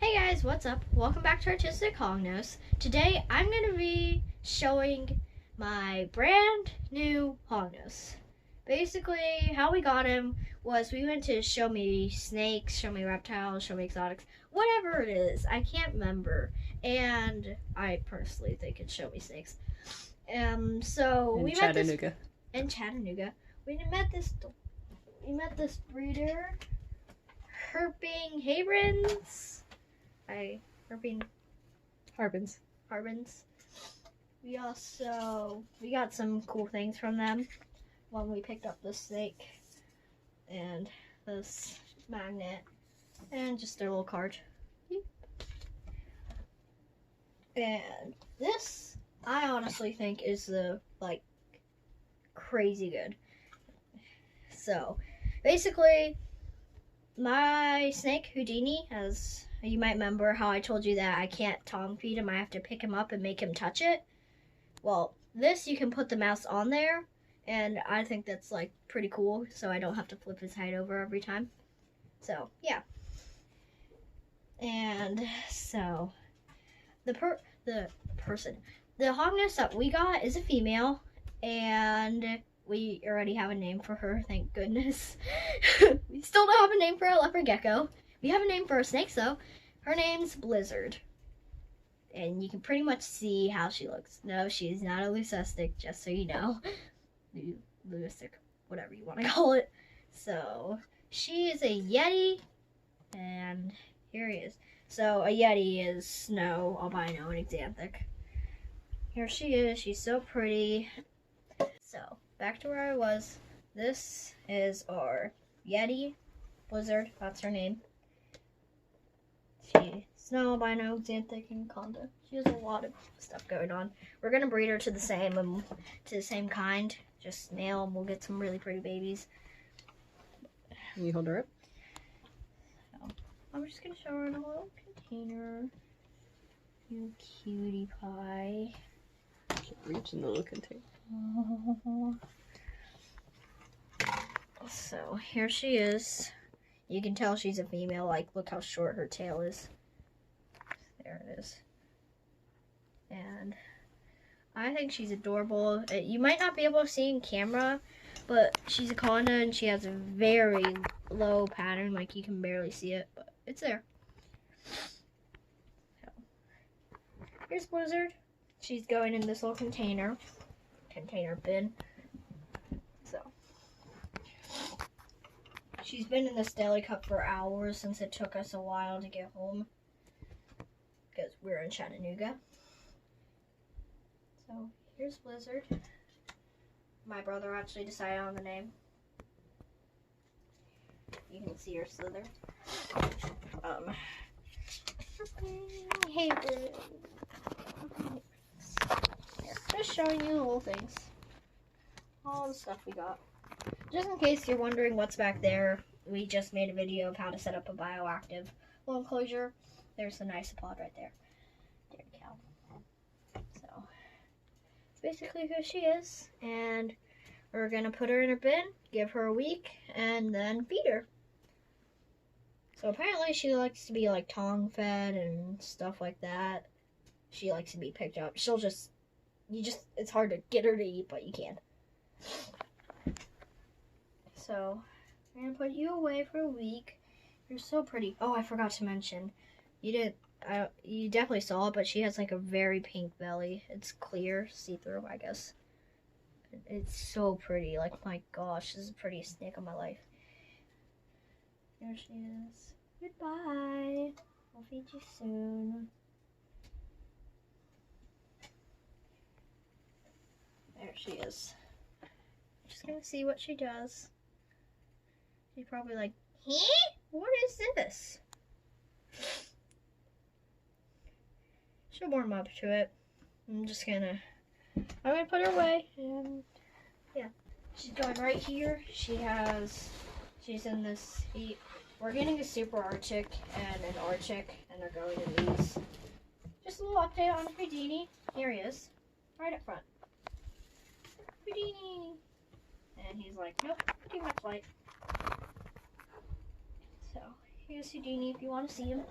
Hey guys, what's up? Welcome back to Artistic Hognose. Today I'm going to be showing my brand new Hognose. Basically, how we got him was we went to show me snakes, show me reptiles, show me exotics, whatever it is. I can't remember. And I personally think it's show me snakes. So in we Chattanooga. met this in Chattanooga. We met this breeder, Herpin Harbins. Herpin Harbins. Harbins. We got some cool things from them when we picked up this snake and this magnet and just their little card. And this, I honestly think, is crazy good. So, basically, my snake Houdini has. You might remember how I told you that I can't tongue feed him. I have to pick him up and make him touch it. Well, this you can put the mouse on there, and I think that's pretty cool. So I don't have to flip his head over every time. So yeah. And so the Hognose that we got is a female, and we already have a name for her. Thank goodness. We still don't have a name for our leopard gecko. We have a name for our snakes, though. Her name's Blizzard. And you can pretty much see how she looks. No, she's not a leucistic, just so you know. Leucistic, whatever you want to call it. So, she is a Yeti. And here he is. So, a Yeti is snow, albino, and Anxantic. Here she is. She's so pretty. So, back to where I was. This is our Yeti. Blizzard, that's her name. She's snow, albino, Anxantic, and Anaconda. She has a lot of stuff going on. We're gonna breed her to the same kind, just male, and we'll get some really pretty babies. Can you hold her up? So, I'm just gonna show her in a little container. You cutie pie. Can't reach in the little container. So here she is. You can tell she's a female, look how short her tail is. There it is. And I think she's adorable. You might not be able to see in camera, but she's a Anaconda and she has a very low pattern, you can barely see it, but it's there. So, here's Blizzard. She's going in this little container bin. So, she's been in this deli cup for hours since it took us a while to get home because we're in Chattanooga. So here's Blizzard. My brother actually decided on the name. You can see her slither. Hey, just showing you the little things. All the stuff we got. Just in case you're wondering what's back there, we just made a video of how to set up a bioactive little enclosure. There's the isopod right there. There you go. So, basically who she is. And we're going to put her in her bin, give her a week, and then feed her. So apparently she likes to be tongue fed and stuff like that. She likes to be picked up. It's hard to get her to eat, but you can. So, I'm gonna put you away for a week. You're so pretty. Oh, I forgot to mention. You definitely saw it, but she has a very pink belly. It's clear, see-through, I guess. It's so pretty. My gosh, this is the prettiest snake of my life. There she is. Goodbye. I'll feed you soon. There she is. Just gonna see what she does. She's probably what is this? She'll warm up to it. I'm gonna put her away, and yeah. She's going right here. She's in this heat. We're getting a super Arctic and an Arctic, and they're going in these. Just a little update on Houdini. Here he is, right up front. Houdini! And he's nope, too much light. So, here's Houdini if you want to see him.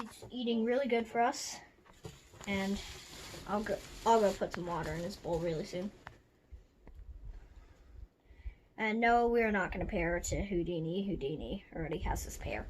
He's eating really good for us. And I'll go put some water in his bowl really soon. And no, we're not going to pair to Houdini. Houdini already has his pair.